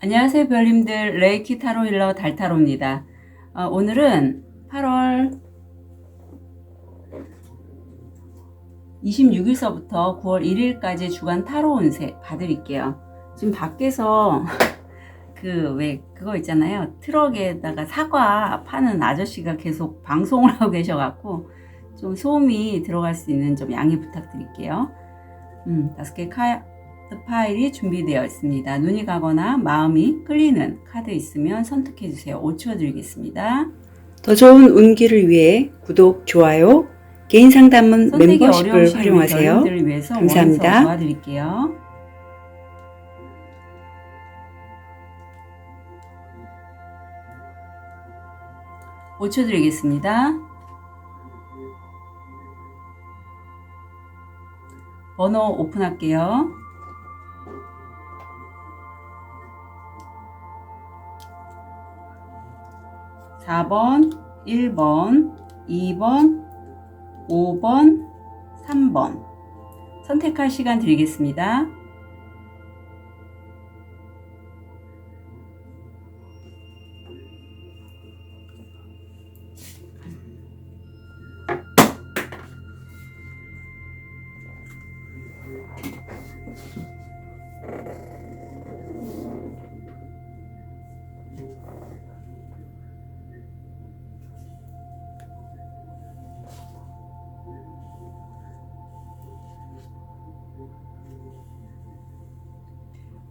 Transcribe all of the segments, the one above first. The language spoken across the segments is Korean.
안녕하세요 별님들, 레이키 타로 힐러 달타로입니다. 오늘은 8월 26일서부터 9월 1일까지 주간 타로 운세 봐드릴게요. 지금 밖에서 그거 있잖아요, 트럭에다가 사과 파는 아저씨가 계속 방송을 하고 계셔갖고 좀 소음이 들어갈 수 있는 좀 양해 부탁드릴게요. 5개 카드 파일이 준비되어 있습니다. 눈이 가거나 마음이 끌리는 카드 있으면 선택해 주세요. 5초 드리겠습니다. 더 좋은 운기를 위해 구독, 좋아요, 개인 상담은 멤버십을 활용하세요. 감사합니다. 도와드릴게요. (5초) 드리겠습니다. 번호 오픈할게요. 4번, 1번, 2번, 5번, 3번 선택할 시간 드리겠습니다.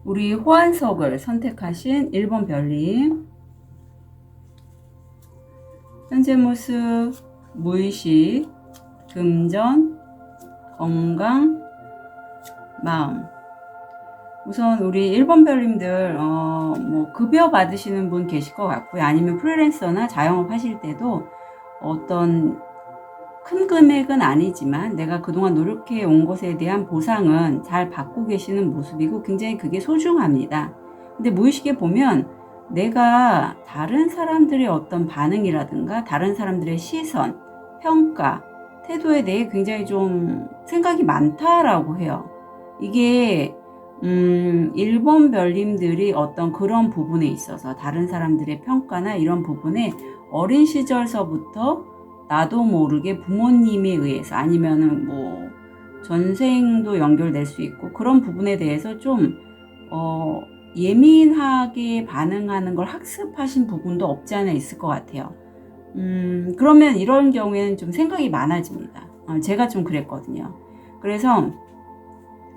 우리 호환석을 선택하신 1번 별님, 현재 모습, 무의식, 금전, 건강, 마음. 우선 우리 1번 별님들 급여 받으시는 분 계실 것 같고요. 아니면 프리랜서나 자영업 하실 때도 어떤 큰 금액은 아니지만 내가 그동안 노력해 온 것에 대한 보상은 잘 받고 계시는 모습이고 굉장히 그게 소중합니다. 근데 무의식에 보면 내가 다른 사람들의 어떤 반응이라든가 다른 사람들의 시선, 평가, 태도에 대해 굉장히 좀 생각이 많다라고 해요. 이게 1번 별님들이 어떤 그런 부분에 있어서 다른 사람들의 평가나 이런 부분에 어린 시절서부터 나도 모르게 부모님에 의해서 아니면은 전생도 연결될 수 있고 그런 부분에 대해서 좀 예민하게 반응하는 걸 학습하신 부분도 없지 않아 있을 것 같아요. 그러면 이런 경우에는 좀 생각이 많아집니다. 제가 좀 그랬거든요. 그래서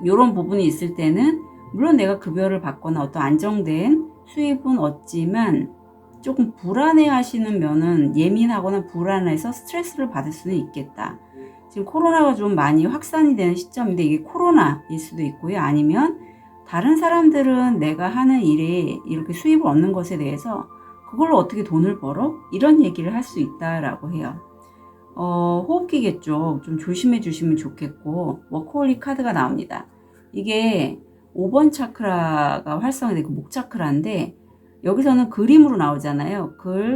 이런 부분이 있을 때는 물론 내가 급여를 받거나 어떤 안정된 수입은 얻지만 조금 불안해 하시는 면은 예민하거나 불안해서 스트레스를 받을 수는 있겠다. 지금 코로나가 좀 많이 확산이 되는 시점인데 이게 코로나일 수도 있고요. 아니면 다른 사람들은 내가 하는 일에 이렇게 수입을 얻는 것에 대해서 그걸로 어떻게 돈을 벌어? 이런 얘기를 할 수 있다라고 해요. 호흡기겠죠. 좀 조심해 주시면 좋겠고 워커홀릭 카드가 나옵니다. 이게 5번 차크라가 활성화되고 목 차크라인데 여기서는 그림으로 나오잖아요.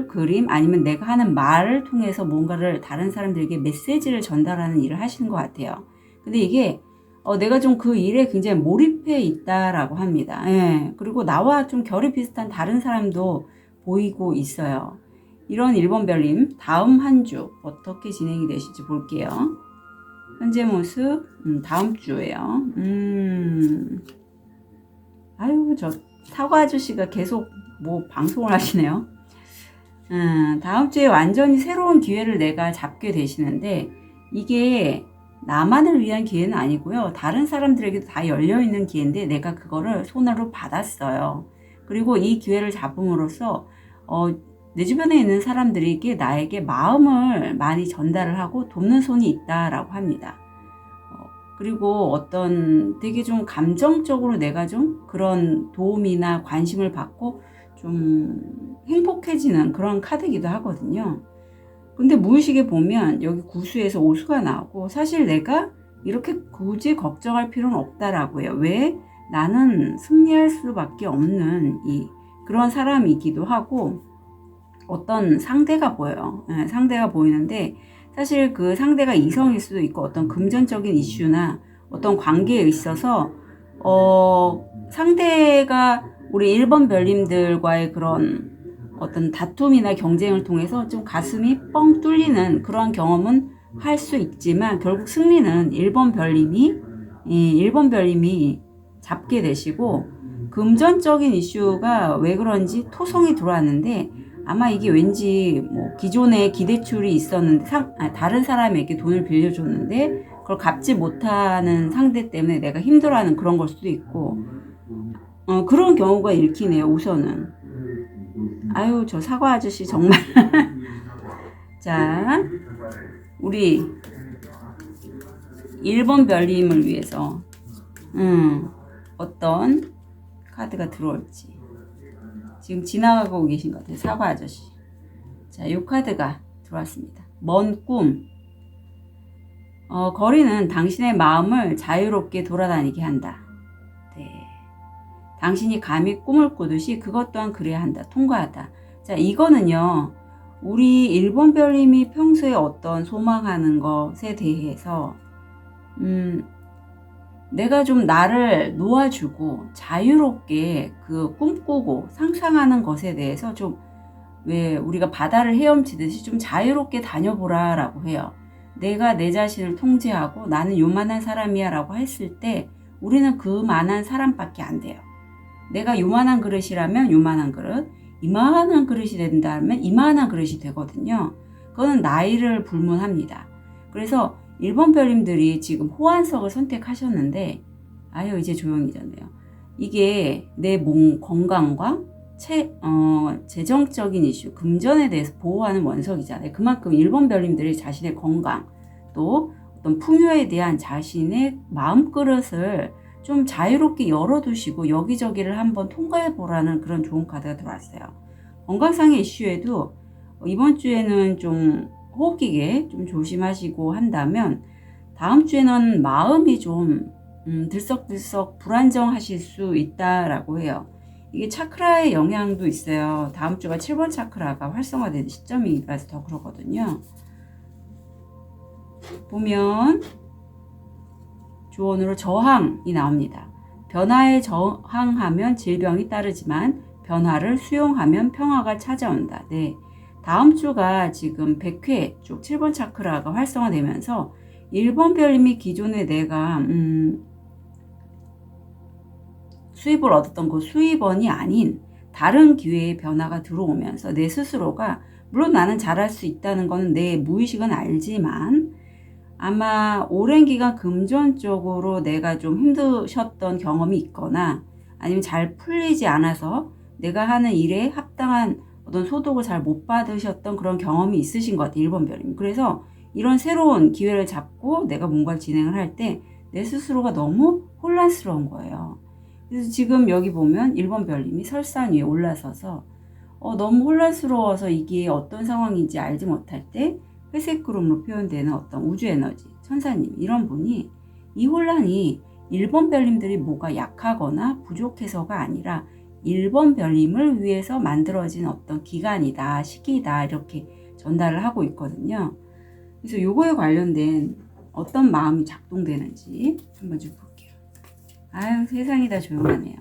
그림 아니면 내가 하는 말을 통해서 뭔가를 다른 사람들에게 메시지를 전달하는 일을 하시는 것 같아요. 근데 이게 내가 좀 그 일에 굉장히 몰입해 있다라고 합니다. 예. 그리고 나와 좀 결이 비슷한 다른 사람도 보이고 있어요. 이런 1번 별님 다음 한 주 어떻게 진행이 되실지 볼게요. 현재 모습 다음 주예요. 아유 저 사과 아저씨가 계속 방송을 하시네요. 다음 주에 완전히 새로운 기회를 내가 잡게 되시는데 이게 나만을 위한 기회는 아니고요. 다른 사람들에게도 다 열려있는 기회인데 내가 그거를 손으로 받았어요. 그리고 이 기회를 잡음으로써 내 주변에 있는 사람들에게 나에게 마음을 많이 전달을 하고 돕는 손이 있다라고 합니다. 그리고 어떤 되게 좀 감정적으로 내가 좀 그런 도움이나 관심을 받고 좀 행복해지는 그런 카드이기도 하거든요. 근데 무의식에 보면 여기 구수에서 오수가 나오고 사실 내가 이렇게 굳이 걱정할 필요는 없다라고 해요. 왜? 나는 승리할 수밖에 없는 그런 사람이기도 하고 어떤 상대가 보여요. 상대가 보이는데 사실 그 상대가 이성일 수도 있고 어떤 금전적인 이슈나 어떤 관계에 있어서 상대가 우리 1번 별님들과의 그런 어떤 다툼이나 경쟁을 통해서 좀 가슴이 뻥 뚫리는 그러한 경험은 할 수 있지만 결국 승리는 1번 별님이 잡게 되시고, 금전적인 이슈가 왜 그런지 토성이 들어왔는데 아마 이게 왠지 뭐 기존에 기대출이 있었는데 다른 사람에게 돈을 빌려줬는데 그걸 갚지 못하는 상대 때문에 내가 힘들어하는 그런 걸 수도 있고, 그런 경우가 읽히네요. 우선은 아유, 저 사과 아저씨 정말 자, 우리 1번 별님을 위해서 어떤 카드가 들어올지 지금 지나가고 계신 것 같아요. 사과 아저씨. 자, 이 카드가 들어왔습니다. 먼 꿈. 거리는 당신의 마음을 자유롭게 돌아다니게 한다. 네. 당신이 감히 꿈을 꾸듯이 그것 또한 그래야 한다. 통과하다. 자, 이거는요, 우리 1번 별님이 평소에 어떤 소망하는 것에 대해서 내가 좀 나를 놓아주고 자유롭게 그 꿈꾸고 상상하는 것에 대해서 좀, 왜 우리가 바다를 헤엄치듯이 좀 자유롭게 다녀보라 라고 해요. 내가 내 자신을 통제하고 나는 요만한 사람이야 라고 했을 때 우리는 그만한 사람밖에 안 돼요. 내가 요만한 그릇이라면 요만한 그릇, 이만한 그릇이 된다면 이만한 그릇이 되거든요. 그거는 나이를 불문합니다. 그래서 1번 별님들이 지금 호환석을 선택하셨는데, 아유, 이제 조용해졌네요. 이게 내 몸 건강과 재정적인 이슈, 금전에 대해서 보호하는 원석이잖아요. 그만큼 1번 별님들이 자신의 건강, 또 어떤 풍요에 대한 자신의 마음그릇을 좀 자유롭게 열어두시고 여기저기를 한번 통과해보라는 그런 좋은 카드가 들어왔어요. 건강상의 이슈에도 이번 주에는 좀 호흡기계 좀 조심하시고 한다면, 다음 주에는 마음이 좀 들썩들썩 불안정하실 수 있다라고 해요. 이게 차크라의 영향도 있어요. 다음 주가 7번 차크라가 활성화되는 시점이라서 더 그러거든요. 보면 조언으로 저항이 나옵니다. 변화에 저항하면 질병이 따르지만 변화를 수용하면 평화가 찾아온다. 네. 다음 주가 지금 100회 쭉 7번 차크라가 활성화되면서 1번 별님이 기존에 내가 수입을 얻었던 그 수입원이 아닌 다른 기회의 변화가 들어오면서 내 스스로가, 물론 나는 잘할 수 있다는 거는 내 무의식은 알지만 아마 오랜 기간 금전적으로 내가 좀 힘드셨던 경험이 있거나 아니면 잘 풀리지 않아서 내가 하는 일에 합당한 어떤 소득을 잘 못 받으셨던 그런 경험이 있으신 것 같아요. 1번 별님. 그래서 이런 새로운 기회를 잡고 내가 뭔가를 진행을 할 때 내 스스로가 너무 혼란스러운 거예요. 그래서 지금 여기 보면 1번 별님이 설산 위에 올라서서 너무 혼란스러워서 이게 어떤 상황인지 알지 못할 때 회색 구름으로 표현되는 어떤 우주 에너지, 천사님, 이런 분이, 이 혼란이 1번 별님들이 뭐가 약하거나 부족해서가 아니라 1번 별님을 위해서 만들어진 어떤 기간이다, 시기다, 이렇게 전달을 하고 있거든요. 그래서 요거에 관련된 어떤 마음이 작동되는지 한번 좀 볼게요. 아유, 세상이 다 조용하네요.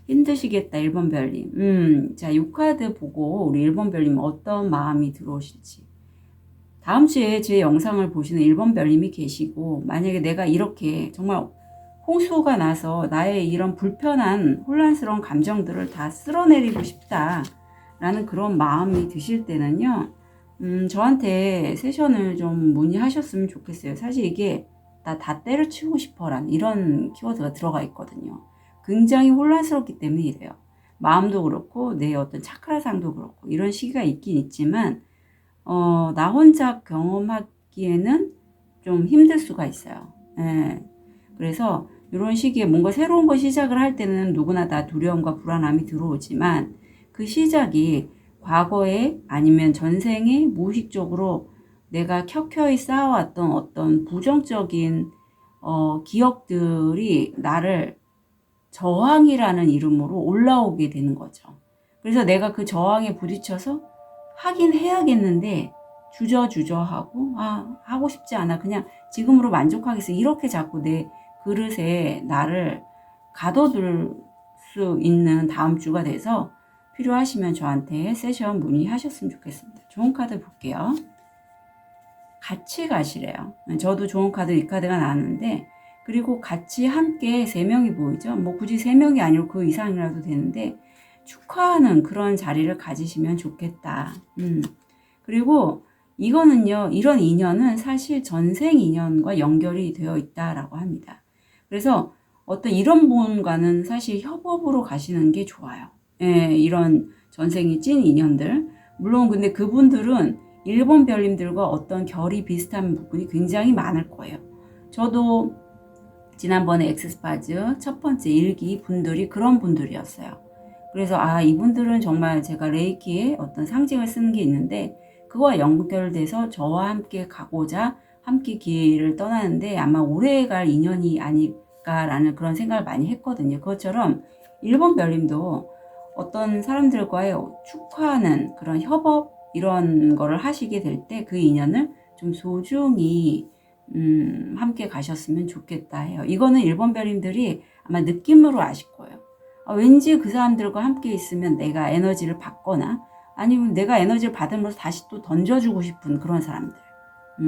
힘드시겠다, 1번 별님. 자, 이 카드 보고 우리 1번 별님 어떤 마음이 들어오실지. 다음 주에 제 영상을 보시는 1번 별님이 계시고, 만약에 내가 이렇게 정말 홍수가 나서 나의 이런 불편한 혼란스러운 감정들을 다 쓸어내리고 싶다라는 그런 마음이 드실 때는요, 저한테 세션을 좀 문의하셨으면 좋겠어요. 사실 이게 다 때려치우고 싶어라는 이런 키워드가 들어가 있거든요. 굉장히 혼란스럽기 때문에 이래요. 마음도 그렇고 내 어떤 차크라상도 그렇고 이런 시기가 있긴 있지만 나 혼자 경험하기에는 좀 힘들 수가 있어요. 예. 그래서 이런 시기에 뭔가 새로운 거 시작을 할 때는 누구나 다 두려움과 불안함이 들어오지만 그 시작이 과거에 아니면 전생에 무의식적으로 내가 켜켜이 쌓아왔던 어떤 부정적인 기억들이 나를 저항이라는 이름으로 올라오게 되는 거죠. 그래서 내가 그 저항에 부딪혀서 하긴 해야겠는데 주저주저하고 하고 싶지 않아. 그냥 지금으로 만족하겠어. 이렇게 자꾸 내 그릇에 나를 가둬둘 수 있는 다음 주가 돼서 필요하시면 저한테 세션 문의하셨으면 좋겠습니다. 좋은 카드 볼게요. 같이 가시래요. 저도 좋은 카드 이 카드가 나왔는데 그리고 같이 함께 3명이 보이죠. 뭐 굳이 3명이 아니고 그 이상이라도 되는데 축하하는 그런 자리를 가지시면 좋겠다. 그리고 이거는요, 이런 인연은 사실 전생 인연과 연결이 되어 있다라고 합니다. 그래서 어떤 이런 분과는 사실 협업으로 가시는 게 좋아요. 예, 이런 전생이 찐 인연들. 물론 근데 그분들은 일본 별님들과 어떤 결이 비슷한 부분이 굉장히 많을 거예요. 저도 지난번에 엑스스파즈 첫 번째 일기 분들이 그런 분들이었어요. 그래서 이분들은 정말 제가 레이키에 어떤 상징을 쓰는 게 있는데 그거와 연결돼서 저와 함께 가고자 함께 길을 떠나는데 아마 오래 갈 인연이 아닐까라는 그런 생각을 많이 했거든요. 그것처럼 일본 별님도 어떤 사람들과의 축하하는 그런 협업 이런 거를 하시게 될 때 그 인연을 좀 소중히 함께 가셨으면 좋겠다 해요. 이거는 일본 별님들이 아마 느낌으로 아실 거예요. 왠지 그 사람들과 함께 있으면 내가 에너지를 받거나 아니면 내가 에너지를 받으면서 다시 또 던져주고 싶은 그런 사람들.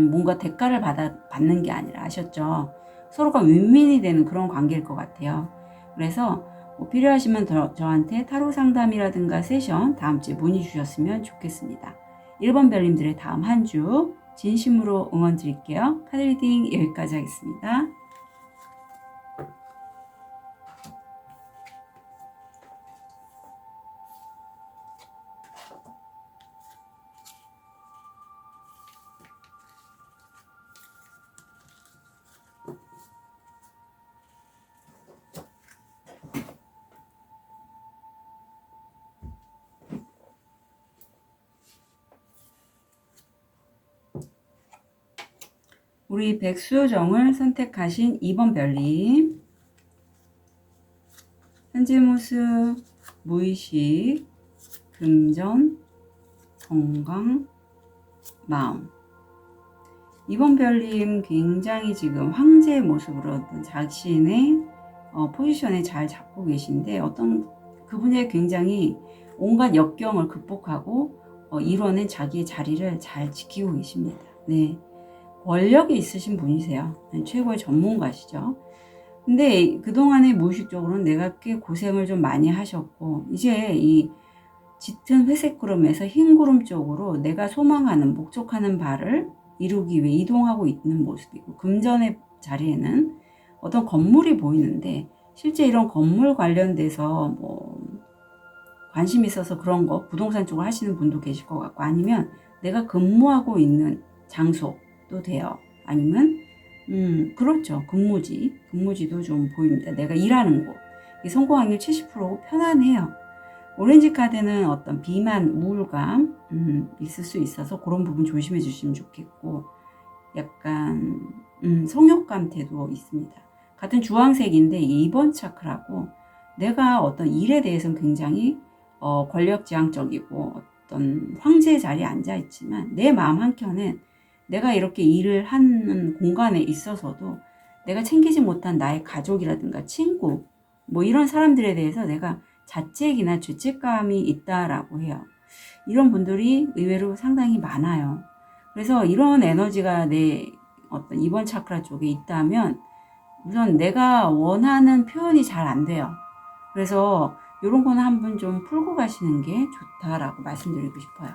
뭔가 대가를 받는 게 아니라 아셨죠? 서로가 윈윈이 되는 그런 관계일 것 같아요. 그래서 뭐 필요하시면 저한테 타로 상담이라든가 세션 다음 주에 문의 주셨으면 좋겠습니다. 1번 별님들의 다음 한 주 진심으로 응원 드릴게요. 카드 리딩 여기까지 하겠습니다. 우리 백수정을 선택하신 2번 별님. 현재 모습, 무의식, 금전, 건강, 마음. 2번 별님 굉장히 지금 황제의 모습으로 자신의 포지션에 잘 잡고 계신데 어떤 그분의 굉장히 온갖 역경을 극복하고 이뤄낸 자기의 자리를 잘 지키고 계십니다. 네. 권력이 있으신 분이세요. 최고의 전문가시죠. 근데 그동안의 무의식적으로는 내가 꽤 고생을 좀 많이 하셨고 이제 이 짙은 회색 구름에서 흰 구름 쪽으로 내가 소망하는 목적하는 바를 이루기 위해 이동하고 있는 모습이고 금전의 자리에는 어떤 건물이 보이는데 실제 이런 건물 관련돼서 뭐 관심 있어서 그런 거 부동산 쪽을 하시는 분도 계실 것 같고 아니면 내가 근무하고 있는 장소도 돼요. 아니면 그렇죠. 근무지도 좀 보입니다. 내가 일하는 곳. 성공 확률 70%고 편안해요. 오렌지 카드는 어떤 비만, 우울감 있을 수 있어서 그런 부분 조심해 주시면 좋겠고 약간 성욕감 태도 있습니다. 같은 주황색인데 2번 차크라고 내가 어떤 일에 대해서는 굉장히 권력지향적이고 어떤 황제의 자리에 앉아 있지만 내 마음 한켠엔 내가 이렇게 일을 하는 공간에 있어서도 내가 챙기지 못한 나의 가족이라든가 친구 뭐 이런 사람들에 대해서 내가 자책이나 죄책감이 있다라고 해요. 이런 분들이 의외로 상당히 많아요. 그래서 이런 에너지가 내 어떤 2번 차크라 쪽에 있다면 우선 내가 원하는 표현이 잘 안 돼요. 그래서 이런 거는 한번 좀 풀고 가시는 게 좋다라고 말씀드리고 싶어요.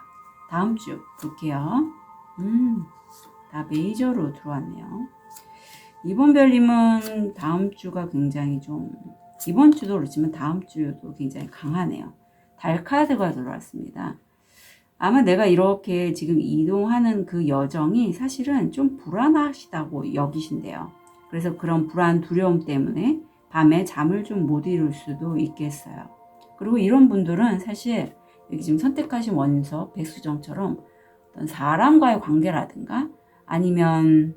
다음 주 볼게요. 다 메이저로 들어왔네요. 이번 별님은 다음 주가 굉장히 좀 이번 주도 그렇지만 다음 주도 굉장히 강하네요. 달 카드가 들어왔습니다. 아마 내가 이렇게 지금 이동하는 그 여정이 사실은 좀 불안하시다고 여기신대요. 그래서 그런 불안, 두려움 때문에 밤에 잠을 좀 못 이룰 수도 있겠어요. 그리고 이런 분들은 사실 여기 지금 선택하신 원석, 백수정처럼 어떤 사람과의 관계라든가 아니면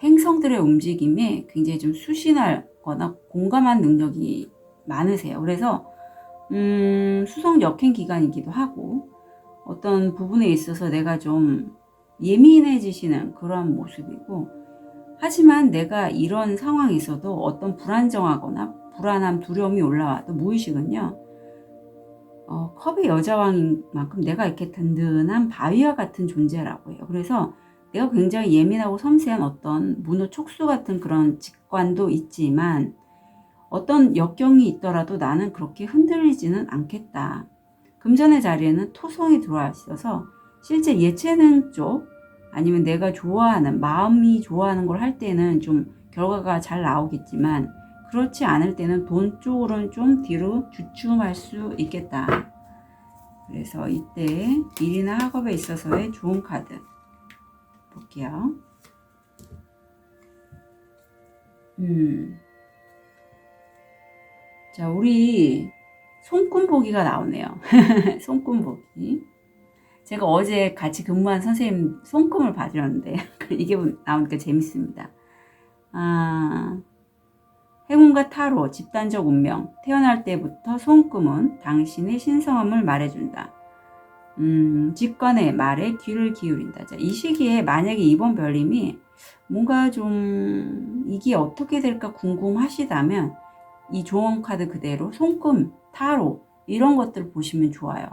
행성들의 움직임에 굉장히 좀 수신하거나 공감한 능력이 많으세요. 그래서 수성 역행 기간이기도 하고 어떤 부분에 있어서 내가 좀 예민해지시는 그런 모습이고, 하지만 내가 이런 상황에서도 어떤 불안정하거나 불안함, 두려움이 올라와도 무의식은요, 컵의 여자왕인 만큼 내가 이렇게 든든한 바위와 같은 존재라고 해요. 그래서 내가 굉장히 예민하고 섬세한 어떤 문호 촉수 같은 그런 직관도 있지만, 어떤 역경이 있더라도 나는 그렇게 흔들리지는 않겠다. 금전의 자리에는 토성이 들어와 있어서 실제 예체능 쪽 아니면 내가 좋아하는, 마음이 좋아하는 걸 할 때는 좀 결과가 잘 나오겠지만, 그렇지 않을 때는 돈 쪽으로는 좀 뒤로 주춤할 수 있겠다. 그래서 이때 일이나 학업에 있어서의 좋은 카드 볼게요. 자, 우리 손금보기가 나오네요. 손금보기. 제가 어제 같이 근무한 선생님 손금을 봐드렸는데 이게 나오니까 재밌습니다. 행운과 타로, 집단적 운명, 태어날 때부터 손금은 당신의 신성함을 말해준다. 직관의 말에 귀를 기울인다. 자, 이 시기에 만약에 이번 별님이 뭔가 좀 이게 어떻게 될까 궁금하시다면 이 좋은 카드 그대로 손금, 타로 이런 것들을 보시면 좋아요.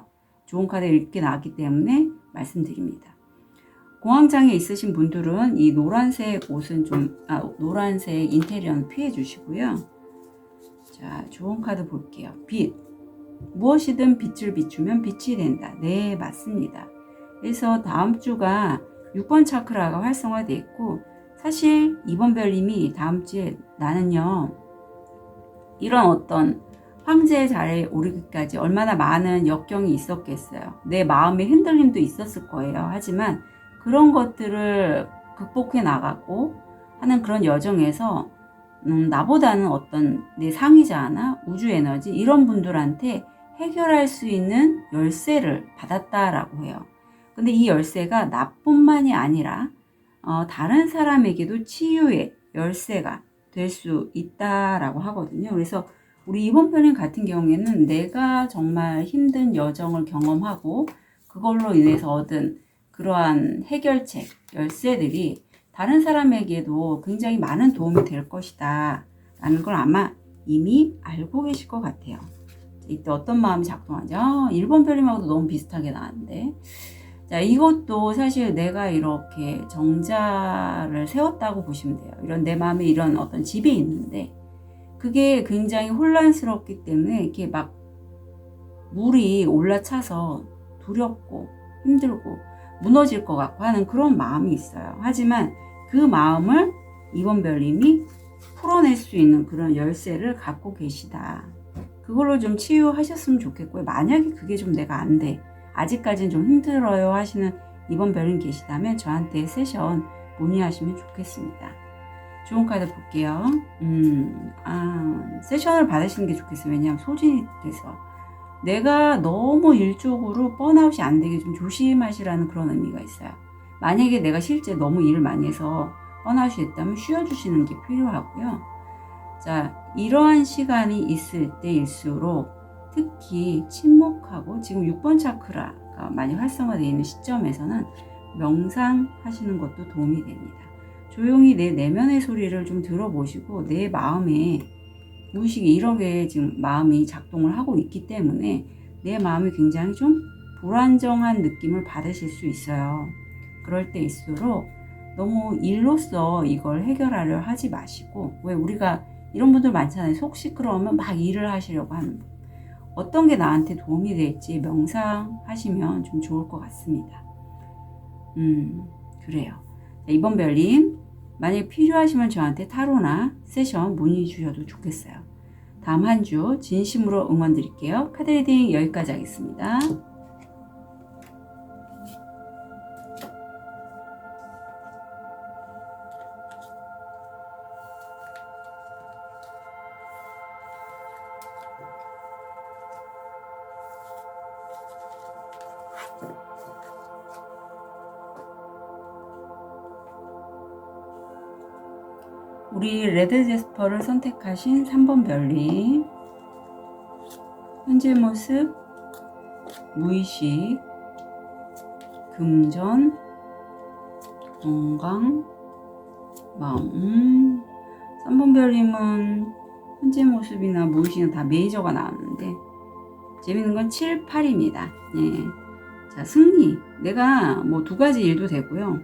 좋은 카드 이렇게 나왔기 때문에 말씀드립니다. 공황장애 있으신 분들은 이 노란색 옷은 노란색 인테리어는 피해 주시고요. 자, 좋은 카드 볼게요. 빛. 무엇이든 빛을 비추면 빛이 된다. 네, 맞습니다. 그래서 다음 주가 6번 차크라가 활성화되어 있고, 사실 이번 별님이 다음 주에 나는요, 이런 어떤 황제의 자리에 오르기까지 얼마나 많은 역경이 있었겠어요. 내 마음의 흔들림도 있었을 거예요. 하지만 그런 것들을 극복해 나가고 하는 그런 여정에서 나보다는 어떤 내 상위자나 우주 에너지 이런 분들한테 해결할 수 있는 열쇠를 받았다라고 해요. 근데 이 열쇠가 나뿐만이 아니라 다른 사람에게도 치유의 열쇠가 될 수 있다라고 하거든요. 그래서 우리 이번 편인 같은 경우에는 내가 정말 힘든 여정을 경험하고 그걸로 인해서 얻은 그러한 해결책, 열쇠들이 다른 사람에게도 굉장히 많은 도움이 될 것이다 라는 걸 아마 이미 알고 계실 것 같아요. 이때 어떤 마음이 작동하죠? 1번 별님하고도 너무 비슷하게 나왔는데, 자, 이것도 사실 내가 이렇게 정자를 세웠다고 보시면 돼요. 이런 내 마음에 이런 어떤 집이 있는데 그게 굉장히 혼란스럽기 때문에 이렇게 막 물이 올라차서 두렵고 힘들고 무너질 것 같고 하는 그런 마음이 있어요. 하지만 그 마음을 이번 별님이 풀어낼 수 있는 그런 열쇠를 갖고 계시다. 그걸로 좀 치유하셨으면 좋겠고요. 만약에 그게 좀 내가 안 돼, 아직까지는 좀 힘들어요 하시는 이번 별님 계시다면 저한테 세션 문의하시면 좋겠습니다. 좋은 카드 볼게요. 세션을 받으시는 게 좋겠어요. 왜냐하면 소진이 돼서 내가 너무 일적으로 번아웃이 안 되게 좀 조심하시라는 그런 의미가 있어요. 만약에 내가 실제 너무 일을 많이 해서 번아웃이 됐다면 쉬어주시는 게 필요하고요. 자, 이러한 시간이 있을 때일수록 특히 침묵하고 지금 6번 차크라가 많이 활성화되어 있는 시점에서는 명상하시는 것도 도움이 됩니다. 조용히 내 내면의 소리를 좀 들어보시고 내 마음에 무의식에 이렇게 지금 마음이 작동을 하고 있기 때문에 내 마음이 굉장히 좀 불안정한 느낌을 받으실 수 있어요. 그럴 때일수록 너무 일로서 이걸 해결하려 하지 마시고, 왜 우리가 이런 분들 많잖아요. 속 시끄러우면 막 일을 하시려고 하는 분. 어떤 게 나한테 도움이 될지 명상하시면 좀 좋을 것 같습니다. 그래요. 자, 이번 별님 만약 필요하시면 저한테 타로나 세션 문의 주셔도 좋겠어요. 다음 한 주 진심으로 응원 드릴게요. 카드 리딩 여기까지 하겠습니다. 우리 레드 제스퍼를 선택하신 3번 별님, 현재 모습, 무의식, 금전, 건강, 마음. 3번 별님은 현재 모습이나 무엇이나 다 메이저가 나왔는데 재밌는 건 7, 8입니다. 예. 자, 승리. 내가 뭐 두 가지 일도 되고요.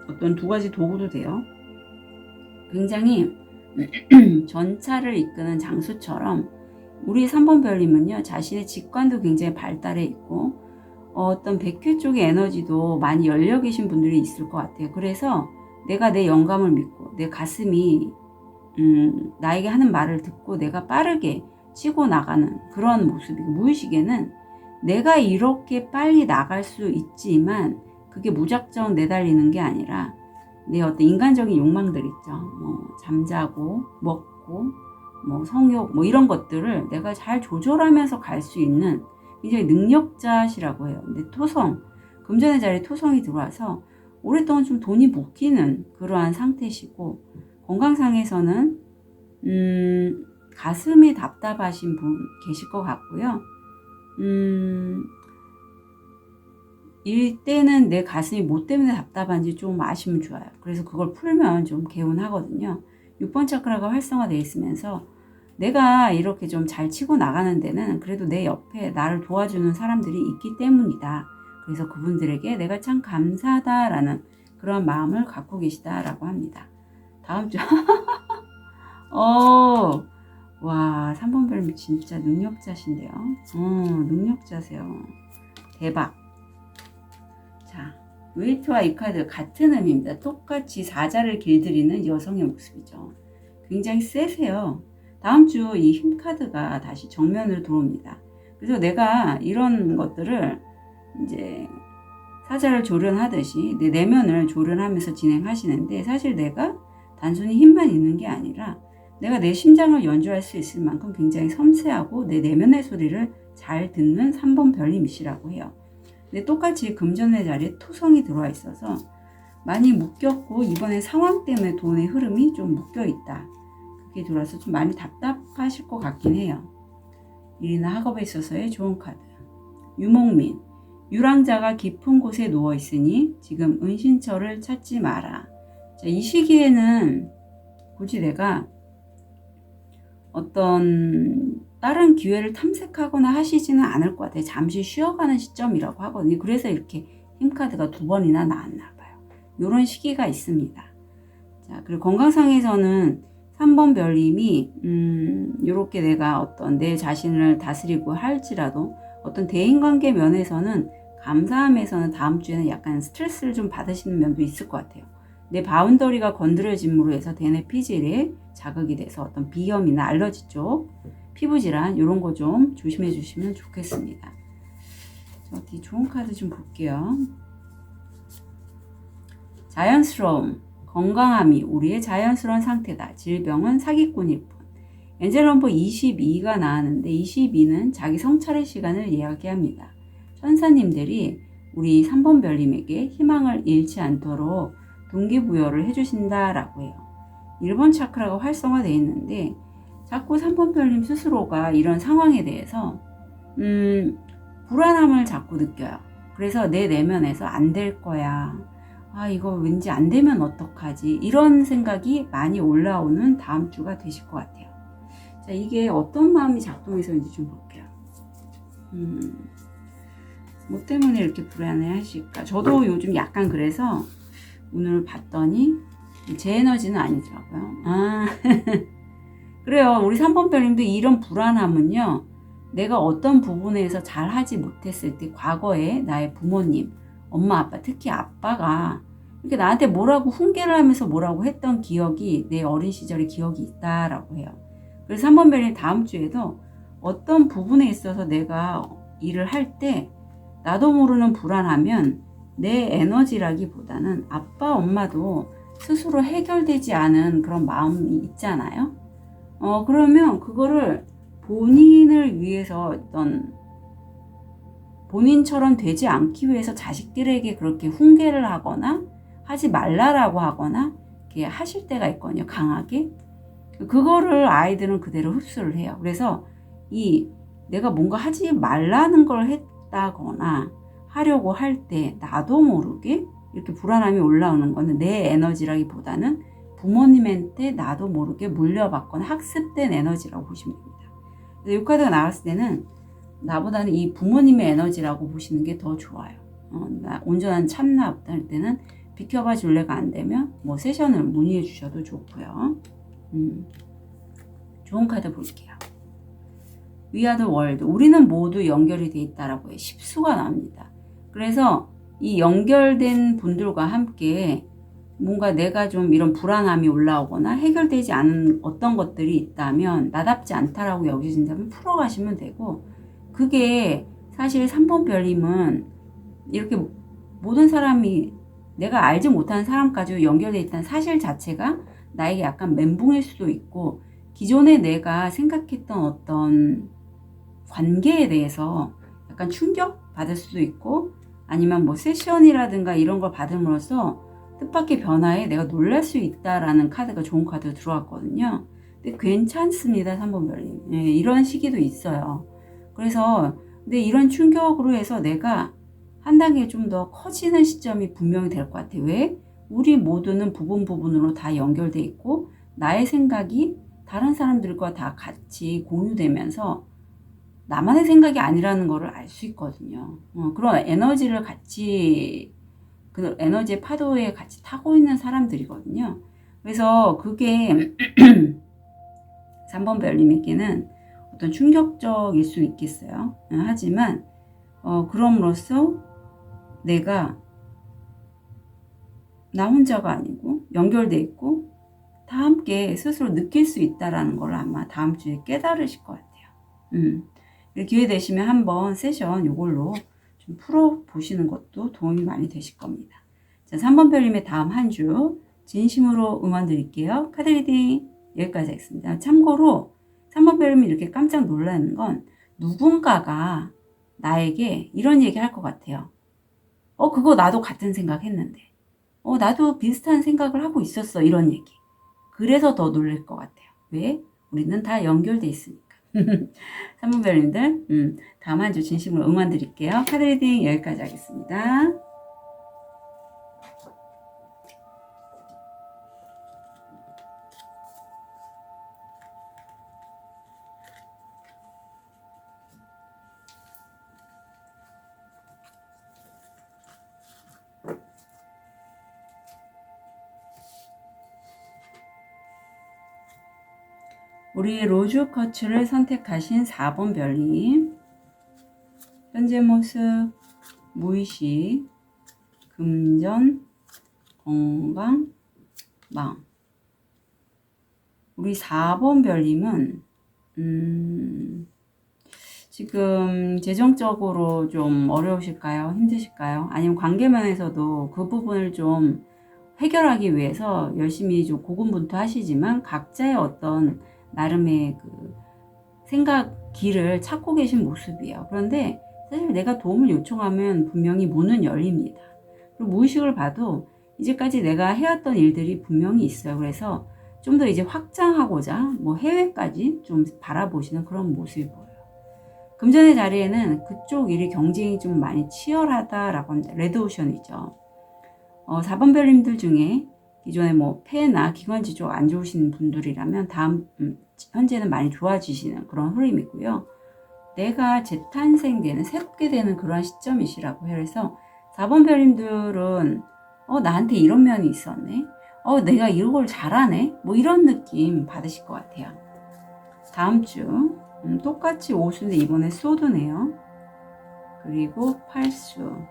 어떤 두 가지 도구도 돼요. 굉장히 전차를 이끄는 장수처럼 우리 3번 별님은요, 자신의 직관도 굉장히 발달해 있고 어떤 백회 쪽의 에너지도 많이 열려 계신 분들이 있을 것 같아요. 그래서 내가 내 영감을 믿고 내 가슴이 나에게 하는 말을 듣고 내가 빠르게 치고 나가는 그런 모습이고, 무의식에는 내가 이렇게 빨리 나갈 수 있지만 그게 무작정 내달리는 게 아니라 내 어떤 인간적인 욕망들 있죠. 뭐 잠자고 먹고 뭐 성욕 뭐 이런 것들을 내가 잘 조절하면서 갈 수 있는 굉장히 능력자시라고 해요. 근데 토성, 금전의 자리에 토성이 들어와서 오랫동안 좀 돈이 묶이는 그러한 상태시고, 건강상에서는 가슴이 답답하신 분 계실 것 같고요. 이때는 내 가슴이 뭐 때문에 답답한지 좀 아시면 좋아요. 그래서 그걸 풀면 좀 개운하거든요. 6번 차크라가 활성화되어 있으면서 내가 이렇게 좀 잘 치고 나가는 데는 그래도 내 옆에 나를 도와주는 사람들이 있기 때문이다. 그래서 그분들에게 내가 참 감사하다라는 그런 마음을 갖고 계시다라고 합니다. 다음 주 와, 3번 별님 진짜 능력자신데요. 능력자세요. 대박. 자, 웨이트와 이 카드 같은 의미입니다. 똑같이 사자를 길들이는 여성의 모습이죠. 굉장히 세세요. 다음 주 이 힘 카드가 다시 정면으로 들어옵니다. 그래서 내가 이런 것들을 이제 사자를 조련하듯이 내 내면을 조련하면서 진행하시는데, 사실 내가 단순히 힘만 있는 게 아니라 내가 내 심장을 연주할 수 있을 만큼 굉장히 섬세하고 내 내면의 소리를 잘 듣는 3번 별님이시라고 해요. 근데 똑같이 금전의 자리에 토성이 들어와 있어서 많이 묶였고, 이번에 상황 때문에 돈의 흐름이 좀 묶여있다. 그게 들어와서 좀 많이 답답하실 것 같긴 해요. 일이나 학업에 있어서의 좋은 카드. 유목민. 유랑자가 깊은 곳에 누워있으니 지금 은신처를 찾지 마라. 자, 이 시기에는 굳이 내가 어떤 다른 기회를 탐색하거나 하시지는 않을 것 같아요. 잠시 쉬어가는 시점이라고 하거든요. 그래서 이렇게 힘카드가 2번이나 나왔나 봐요. 이런 시기가 있습니다. 자, 그리고 건강상에서는 3번 별님이 이렇게 내가 어떤 내 자신을 다스리고 할지라도 어떤 대인관계 면에서는, 감사함에서는 다음 주에는 약간 스트레스를 좀 받으시는 면도 있을 것 같아요. 내 바운더리가 건드려짐으로 해서 대뇌 피질에 자극이 돼서 어떤 비염이나 알러지 쪽 피부질환 이런 거 좀 조심해 주시면 좋겠습니다. 어디 좋은 카드 좀 볼게요. 자연스러움, 건강함이 우리의 자연스러운 상태다. 질병은 사기꾼일 뿐. 엔젤 넘버 22가 나왔는데 22는 자기 성찰의 시간을 이야기합니다. 천사님들이 우리 3번 별님에게 희망을 잃지 않도록 동기부여를 해주신다라고 해요. 1번 차크라가 활성화되어 있는데 자꾸 3번 별님 스스로가 이런 상황에 대해서 불안함을 자꾸 느껴요. 그래서 내 내면에서 안 될 거야. 이거 왠지 안 되면 어떡하지? 이런 생각이 많이 올라오는 다음 주가 되실 것 같아요. 자, 이게 어떤 마음이 작동해서 있는지 좀 볼게요. 뭐 때문에 이렇게 불안해 하실까? 저도 요즘 약간 그래서 오늘 봤더니 제 에너지는 아니더라고요. 그래요. 우리 3번 별님도 이런 불안함은요, 내가 어떤 부분에서 잘 하지 못했을 때 과거에 나의 부모님, 엄마, 아빠, 특히 아빠가 이렇게 나한테 뭐라고 훈계를 하면서 뭐라고 했던 기억이 내 어린 시절의 기억이 있다라고 해요. 그래서 3번 별님 다음 주에도 어떤 부분에 있어서 내가 일을 할 때 나도 모르는 불안하면 내 에너지라기보다는 아빠, 엄마도 스스로 해결되지 않은 그런 마음이 있잖아요. 그러면 그거를 본인을 위해서 어떤 본인처럼 되지 않기 위해서 자식들에게 그렇게 훈계를 하거나 하지 말라라고 하거나 이렇게 하실 때가 있거든요. 강하게. 그거를 아이들은 그대로 흡수를 해요. 그래서 내가 뭔가 하지 말라는 걸 했다거나 하려고 할 때 나도 모르게 이렇게 불안함이 올라오는 거는 내 에너지라기보다는 부모님한테 나도 모르게 물려받거나 학습된 에너지라고 보시면 됩니다. 이 카드가 나왔을 때는 나보다는 이 부모님의 에너지라고 보시는 게 더 좋아요. 온전한 참나 없다 할 때는 비켜봐 줄래가 안 되면 뭐 세션을 문의해 주셔도 좋고요. 좋은 카드 볼게요. We are the world. 우리는 모두 연결이 돼 있다라고 해요. 10수가 나옵니다. 그래서 이 연결된 분들과 함께 뭔가 내가 좀 이런 불안함이 올라오거나 해결되지 않은 어떤 것들이 있다면 나답지 않다라고 여겨진다면 풀어가시면 되고, 그게 사실 3번 별님은 이렇게 모든 사람이 내가 알지 못하는 사람까지 연결되어 있다는 사실 자체가 나에게 약간 멘붕일 수도 있고, 기존에 내가 생각했던 어떤 관계에 대해서 약간 충격 받을 수도 있고, 아니면 뭐 세션이라든가 이런 걸 받음으로써 뜻밖의 변화에 내가 놀랄 수 있다라는 카드가 좋은 카드로 들어왔거든요. 근데 괜찮습니다, 3번 별님. 네, 이런 시기도 있어요. 그래서 근데 이런 충격으로 해서 내가 한 단계 좀 더 커지는 시점이 분명히 될 것 같아요. 왜? 우리 모두는 부분으로 다 연결돼 있고 나의 생각이 다른 사람들과 다 같이 공유되면서 나만의 생각이 아니라는 것을 알 수 있거든요. 그런 에너지를 같이, 그 에너지의 파도에 같이 타고 있는 사람들이거든요. 그래서 그게 3번 별님에게는 어떤 충격적일 수 있겠어요. 하지만 그럼으로써 내가 나 혼자가 아니고 연결돼 있고 다 함께 스스로 느낄 수 있다라는 걸 아마 다음 주에 깨달으실 것 같아요. 기회 되시면 한번 세션 이걸로 좀 풀어보시는 것도 도움이 많이 되실 겁니다. 자, 3번 별님의 다음 한 주 진심으로 응원 드릴게요. 카드 리딩 여기까지 하겠습니다. 참고로 3번 별님이 이렇게 깜짝 놀라는 건 누군가가 나에게 이런 얘기 할 것 같아요. 그거 나도 같은 생각 했는데. 나도 비슷한 생각을 하고 있었어. 이런 얘기. 그래서 더 놀랄 것 같아요. 왜? 우리는 다 연결돼 있으니까. 3번 별님들, 다음 한 주 진심으로 응원 드릴게요. 카드 리딩 여기까지 하겠습니다. 우리 로즈 커츠를 선택하신 4번 별님, 현재 모습, 무의식, 금전, 건강, 마음. 우리 4번 별님은 지금 재정적으로 좀 어려우실까요? 힘드실까요? 아니면 관계면에서도 그 부분을 좀 해결하기 위해서 열심히 좀 고군분투하시지만 각자의 어떤 나름의 그 생각 길을 찾고 계신 모습이에요. 그런데 사실 내가 도움을 요청하면 분명히 문은 열립니다. 그리고 무의식을 봐도 이제까지 내가 해왔던 일들이 분명히 있어요. 그래서 좀 더 이제 확장하고자 뭐 해외까지 좀 바라보시는 그런 모습이 보여요. 금전의 자리에는 그쪽 일이 경쟁이 좀 많이 치열하다라고 합니다. 레드오션이죠. 4번 별님들 중에 기존에 뭐 폐나 기관지 쪽 안 좋으신 분들이라면 현재는 많이 좋아지시는 그런 흐름이고요. 내가 재탄생되는, 새롭게 되는 그러한 시점이시라고 해요. 그래서 4번 별님들은 나한테 이런 면이 있었네. 내가 이런 걸 잘하네. 뭐 이런 느낌 받으실 것 같아요. 다음 주 똑같이 오수인데 이번에 소드네요. 그리고 8수.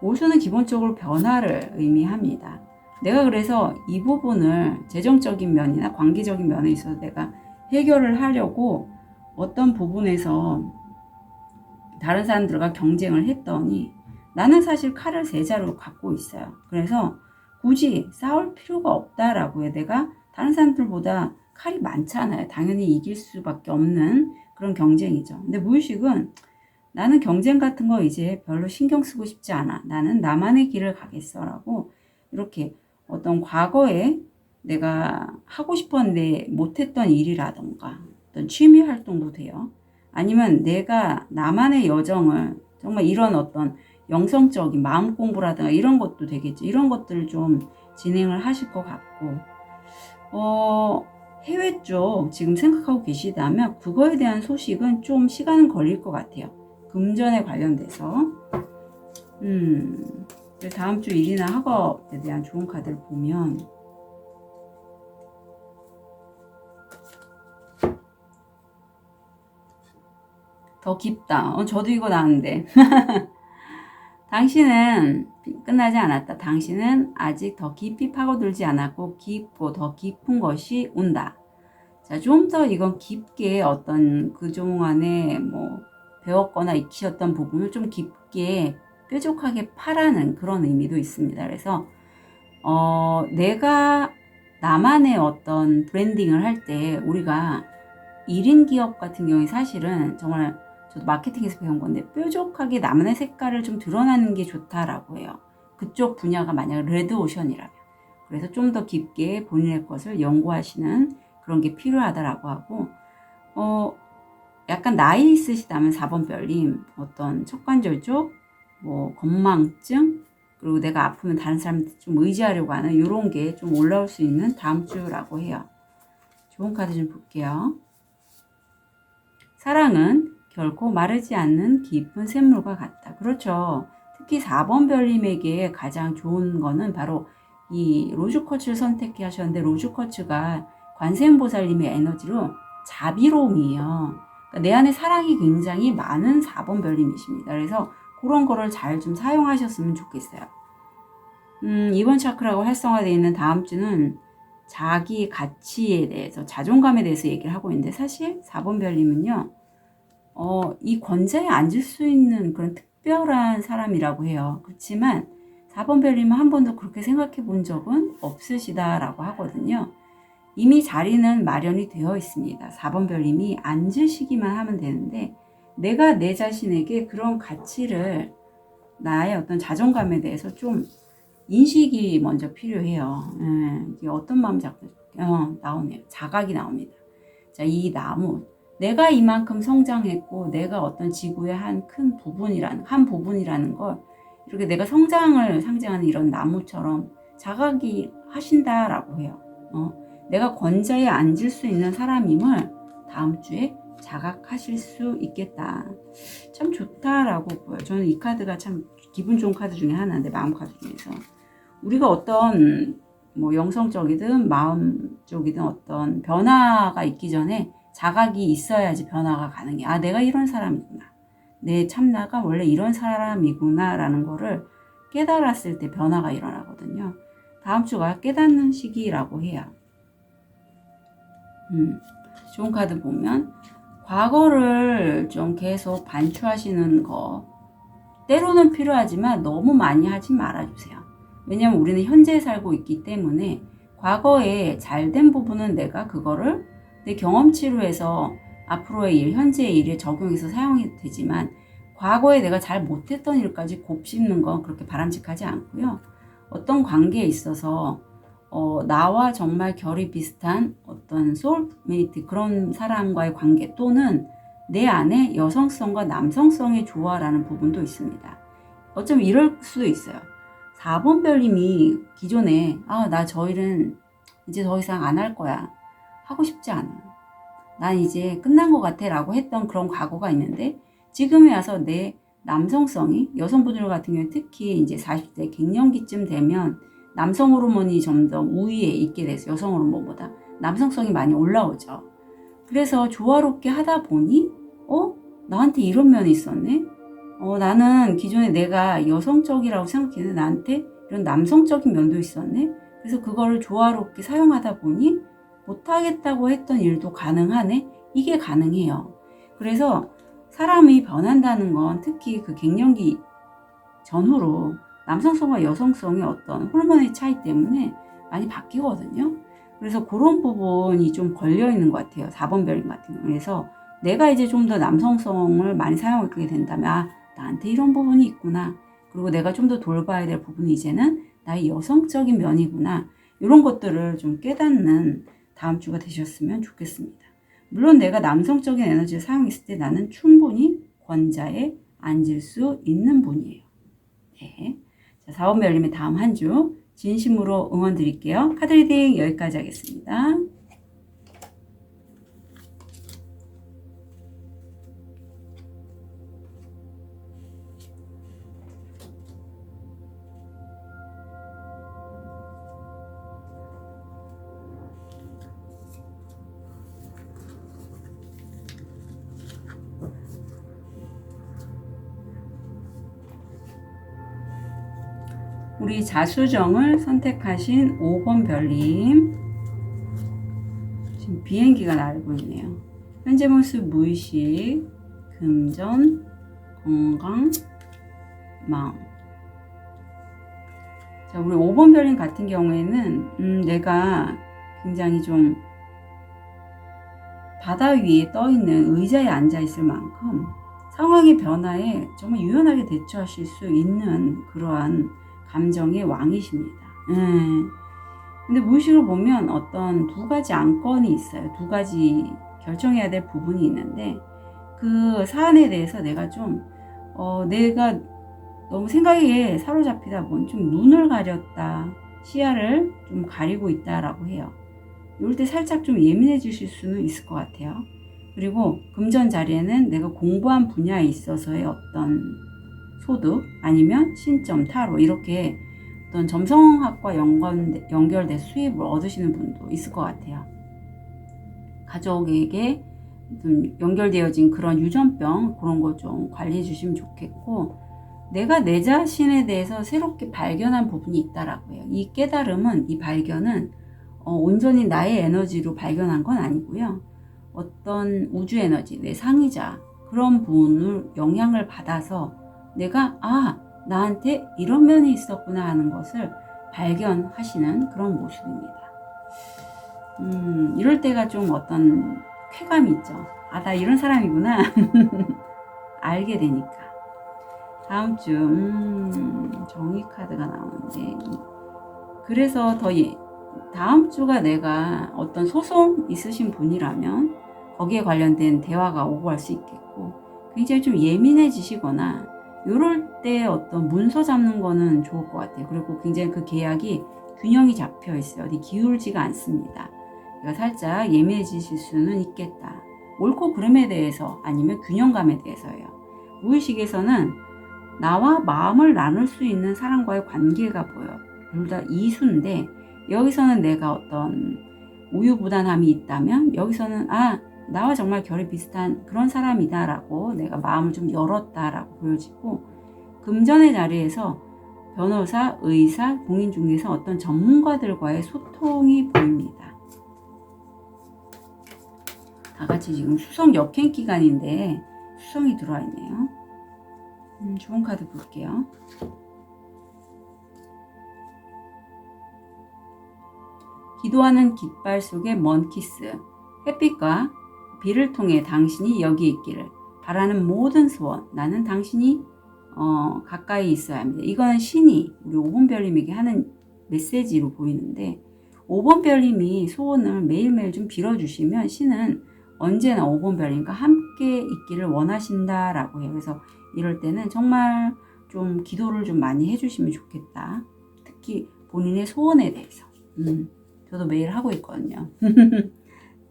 오수는 기본적으로 변화를 의미합니다. 내가 그래서 이 부분을 재정적인 면이나 관계적인 면에 있어서 내가 해결을 하려고 어떤 부분에서 다른 사람들과 경쟁을 했더니 나는 사실 칼을 3자루 갖고 있어요. 그래서 굳이 싸울 필요가 없다라고 해요. 내가 다른 사람들보다 칼이 많잖아요. 당연히 이길 수밖에 없는 그런 경쟁이죠. 근데 무의식은 나는 경쟁 같은 거 이제 별로 신경 쓰고 싶지 않아. 나는 나만의 길을 가겠어 라고 이렇게 어떤 과거에 내가 하고 싶었는데 못했던 일이라던가 어떤 취미 활동도 돼요. 아니면 내가 나만의 여정을 정말 이런 어떤 영성적인 마음 공부라든가 이런 것도 되겠죠. 이런 것들을 좀 진행을 하실 것 같고, 해외 쪽 지금 생각하고 계시다면 그거에 대한 소식은 좀 시간은 걸릴 것 같아요. 금전에 관련돼서. 다음 주 일이나 학업에 대한 좋은 카드를 보면, 더 깊다. 저도 이거 나왔는데. 당신은 끝나지 않았다. 당신은 아직 더 깊이 파고들지 않았고 깊고 더 깊은 것이 온다. 자, 좀 더 이건 깊게 어떤 그동안에 뭐 배웠거나 익히셨던 부분을 좀 깊게 뾰족하게 파라는 그런 의미도 있습니다. 그래서 내가 나만의 어떤 브랜딩을 할 때 우리가 1인 기업 같은 경우에 사실은 정말 저도 마케팅에서 배운 건데 뾰족하게 나만의 색깔을 좀 드러나는 게 좋다라고 해요. 그쪽 분야가 만약 레드오션이라면. 그래서 좀 더 깊게 본인의 것을 연구하시는 그런 게 필요하다라고 하고, 약간 나이 있으시다면 4번 별님, 어떤 척관절 쪽, 뭐 건망증, 그리고 내가 아프면 다른 사람한테 좀 의지하려고 하는 이런 게 좀 올라올 수 있는 다음 주라고 해요. 좋은 카드 좀 볼게요. 사랑은 결코 마르지 않는 깊은 샘물과 같다. 그렇죠. 특히 4번 별님에게 가장 좋은 거는 바로 이 로즈쿼츠를 선택하셨는데, 로즈쿼츠가 관세음보살님의 에너지로 자비로움이에요. 그러니까 내 안에 사랑이 굉장히 많은 4번 별님이십니다. 그래서 그런 거를 잘 좀 사용하셨으면 좋겠어요. 이번 차크라가 활성화되어 있는 다음 주는 자기 가치에 대해서, 자존감에 대해서 얘기를 하고 있는데, 사실 4번 별님은요, 이 권좌에 앉을 수 있는 그런 특별한 사람이라고 해요. 그렇지만 4번 별님은 한 번도 그렇게 생각해 본 적은 없으시다라고 하거든요. 이미 자리는 마련이 되어 있습니다. 4번 별님이 앉으시기만 하면 되는데, 내가 내 자신에게 그런 가치를, 나의 어떤 자존감에 대해서 좀 인식이 먼저 필요해요. 이게 어떤 마음 잡고 나오네요. 자각이 나옵니다. 자, 이 나무, 내가 이만큼 성장했고 내가 어떤 지구의 한 부분이라는 걸 이렇게 내가 성장을 상징하는 이런 나무처럼 자각이 하신다라고 해요. 내가 권좌에 앉을 수 있는 사람임을 다음 주에 자각하실 수 있겠다. 참 좋다라고 보여요. 저는 이 카드가 참 기분 좋은 카드 중에 하나인데, 마음 카드 중에서 우리가 어떤 뭐 영성적이든 마음 쪽이든 어떤 변화가 있기 전에 자각이 있어야지 변화가 가능해. 아, 내가 이런 사람이구나. 내 참나가 원래 이런 사람이구나 라는 거를 깨달았을 때 변화가 일어나거든요. 다음 주가 깨닫는 시기라고 해요. 좋은 카드 보면 과거를 좀 계속 반추하시는 거 때로는 필요하지만 너무 많이 하지 말아주세요. 왜냐면 우리는 현재에 살고 있기 때문에 과거에 잘된 부분은 내가 그거를 내 경험치로 해서 앞으로의 일, 현재의 일에 적용해서 사용이 되지만 과거에 내가 잘 못했던 일까지 곱씹는 건 그렇게 바람직하지 않고요. 어떤 관계에 있어서 나와 정말 결이 비슷한 어떤 소울메이트, 그런 사람과의 관계, 또는 내 안에 여성성과 남성성의 조화라는 부분도 있습니다. 어쩌면 이럴 수도 있어요. 4번 별님이 기존에 나 저 일은 이제 더 이상 안 할 거야, 하고 싶지 않아, 난 이제 끝난 것 같아 라고 했던 그런 과거가 있는데, 지금에 와서 내 남성성이, 여성분들 같은 경우에 특히 이제 40대 갱년기쯤 되면 남성 호르몬이 점점 우위에 있게 돼서 여성 호르몬보다 남성성이 많이 올라오죠. 그래서 조화롭게 하다 보니 나한테 이런 면이 있었네. 나는 기존에 내가 여성적이라고 생각했는데 나한테 이런 남성적인 면도 있었네. 그래서 그거를 조화롭게 사용하다 보니 못하겠다고 했던 일도 가능하네. 이게 가능해요. 그래서 사람이 변한다는 건 특히 그 갱년기 전후로 남성성과 여성성의 어떤 호르몬의 차이 때문에 많이 바뀌거든요. 그래서 그런 부분이 좀 걸려있는 것 같아요. 4번 별님 같은 경우. 그래서 내가 이제 좀 더 남성성을 많이 사용하게 된다면 나한테 이런 부분이 있구나. 그리고 내가 좀 더 돌봐야 될 부분이 이제는 나의 여성적인 면이구나. 이런 것들을 좀 깨닫는 다음 주가 되셨으면 좋겠습니다. 물론 내가 남성적인 에너지를 사용했을 때 나는 충분히 권좌에 앉을 수 있는 분이에요. 네. 자, 4번 별님의 다음 한 주 진심으로 응원 드릴게요. 카드 리딩 여기까지 하겠습니다. 우리 자수정을 선택하신 5번 별님, 지금 비행기가 날고 있네요. 현재 모습 무의식, 금전, 건강, 마음. 자, 우리 5번 별님 같은 경우에는 내가 굉장히 좀 바다 위에 떠 있는 의자에 앉아 있을 만큼 상황의 변화에 정말 유연하게 대처하실 수 있는 그러한 감정의 왕이십니다. 근데 무의식을 보면 어떤 두 가지 안건이 있어요. 두 가지 결정해야 될 부분이 있는데 그 사안에 대해서 내가 너무 생각에 사로잡히다 보니 좀 눈을 가렸다, 시야를 좀 가리고 있다라고 해요. 이럴 때 살짝 좀 예민해지실 수는 있을 것 같아요. 그리고 금전 자리에는 내가 공부한 분야에 있어서의 어떤 소득 아니면 신점, 타로 이렇게 어떤 점성학과 연결된 수입을 얻으시는 분도 있을 것 같아요. 가족에게 좀 연결되어진 그런 유전병 그런 거 좀 관리해 주시면 좋겠고, 내가 내 자신에 대해서 새롭게 발견한 부분이 있다라고 해요. 이 깨달음은, 이 발견은 온전히 나의 에너지로 발견한 건 아니고요. 어떤 우주 에너지, 내 상위자 그런 분을 영향을 받아서 내가 나한테 이런 면이 있었구나 하는 것을 발견하시는 그런 모습입니다. 이럴 때가 좀 어떤 쾌감이 있죠. 나 이런 사람이구나 알게 되니까. 다음 주 정의 카드가 나오는데, 그래서 다음 주가 내가 어떤 소송 있으신 분이라면 거기에 관련된 대화가 오고 갈 수 있겠고, 굉장히 좀 예민해지시거나 이럴 때 어떤 문서 잡는 거는 좋을 것 같아요. 그리고 굉장히 그 계약이 균형이 잡혀 있어요. 어디 기울지가 않습니다. 그러니까 살짝 예민해지실 수는 있겠다. 옳고 그름에 대해서 아니면 균형감에 대해서예요. 무의식에서는 나와 마음을 나눌 수 있는 사람과의 관계가 보여요. 둘 다 이수인데, 여기서는 내가 어떤 우유부단함이 있다면 여기서는 나와 정말 결이 비슷한 그런 사람이다 라고 내가 마음을 좀 열었다 라고 보여지고, 금전의 자리에서 변호사, 의사, 공인중개사 어떤 전문가들과의 소통이 보입니다. 다 같이 지금 수성 역행 기간인데 수성이 들어와 있네요. 좋은 카드 볼게요. 기도하는 깃발 속의 먼 키스, 햇빛과 비를 통해 당신이 여기 있기를 바라는 모든 소원, 나는 당신이 가까이 있어야 합니다. 이거는 신이 우리 5번 별님에게 하는 메시지로 보이는데, 5번 별님이 소원을 매일매일 좀 빌어주시면 신은 언제나 5번 별님과 함께 있기를 원하신다라고 해요. 그래서 이럴 때는 정말 좀 기도를 좀 많이 해주시면 좋겠다. 특히 본인의 소원에 대해서. 저도 매일 하고 있거든요.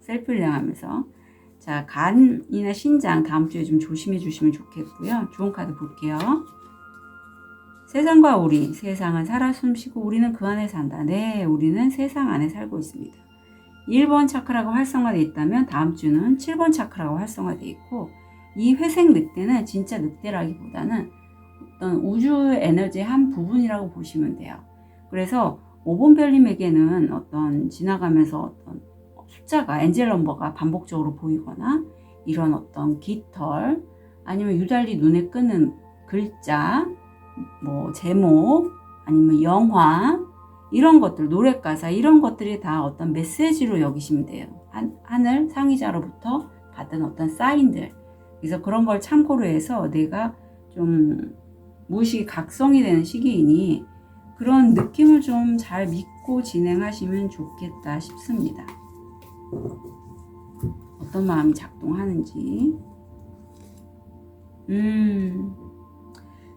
셀프 힐링하면서. 자, 간이나 신장 다음 주에 좀 조심해 주시면 좋겠고요. 좋은 카드 볼게요. 세상과 우리, 세상은 살아 숨쉬고 우리는 그 안에 산다. 네, 우리는 세상 안에 살고 있습니다. 1번 차크라가 활성화되어 있다면 다음 주는 7번 차크라가 활성화되어 있고, 이 회색 늑대는 진짜 늑대라기보다는 어떤 우주 에너지의 한 부분이라고 보시면 돼요. 그래서 5번 별님에게는 어떤 지나가면서 어떤 숫자가, 엔젤 넘버가 반복적으로 보이거나 이런 어떤 깃털 아니면 유달리 눈에 끄는 글자, 제목 아니면 영화 이런 것들, 노래가사 이런 것들이 다 어떤 메시지로 여기시면 돼요. 하늘 상위자로부터 받은 어떤 사인들. 그래서 그런 걸 참고로 해서 내가 좀 무의식이 각성이 되는 시기이니 그런 느낌을 좀 잘 믿고 진행하시면 좋겠다 싶습니다. 어떤 마음이 작동하는지.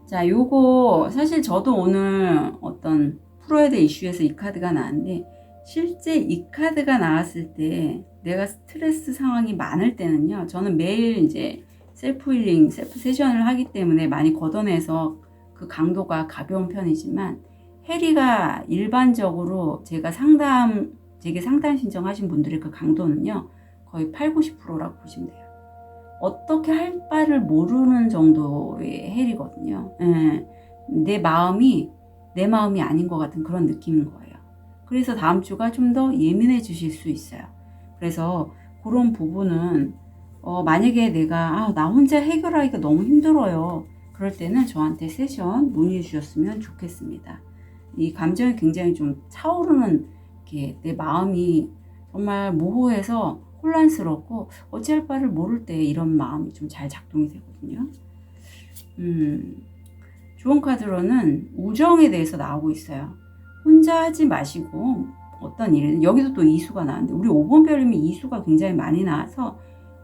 자, 요거 사실 저도 오늘 어떤 풀어야 될 이슈에서 이 카드가 나왔는데, 실제 이 카드가 나왔을 때 내가 스트레스 상황이 많을 때는요, 저는 매일 이제 셀프 힐링, 셀프 세션을 하기 때문에 많이 걷어내서 그 강도가 가벼운 편이지만, 해리가 일반적으로 제게 상담 신청하신 분들의 그 강도는요, 거의 8, 90%라고 보시면 돼요. 어떻게 할 바를 모르는 정도의 해리거든요. 내 마음이 아닌 것 같은 그런 느낌인 거예요. 그래서 다음 주가 좀 더 예민해 주실 수 있어요. 그래서 그런 부분은 만약에 내가 나 혼자 해결하기가 너무 힘들어요. 그럴 때는 저한테 세션 문의해 주셨으면 좋겠습니다. 이 감정이 굉장히 좀 차오르는 게, 내 마음이 정말 모호해서 혼란스럽고 어찌할 바를 모를 때 이런 마음이 좀 잘 작동이 되거든요. 좋은 카드로는 우정에 대해서 나오고 있어요. 혼자 하지 마시고 어떤 일은, 여기도 또 이수가 나왔는데 우리 5번 별님이 이수가 굉장히 많이 나와서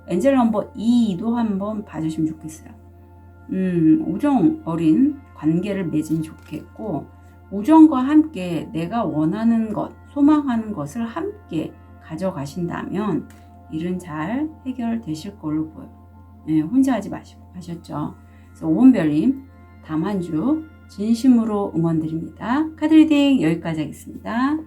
엔젤 넘버 2도 한번 봐주시면 좋겠어요. 우정 어린 관계를 맺으면 좋겠고, 우정과 함께 내가 원하는 것, 소망하는 것을 함께 가져가신다면 일은 잘 해결되실 걸로 보여요. 혼자 하지 마시고, 아셨죠? 그래서 5번 별님 다음 한 주 진심으로 응원드립니다. 카드 리딩 여기까지 하겠습니다.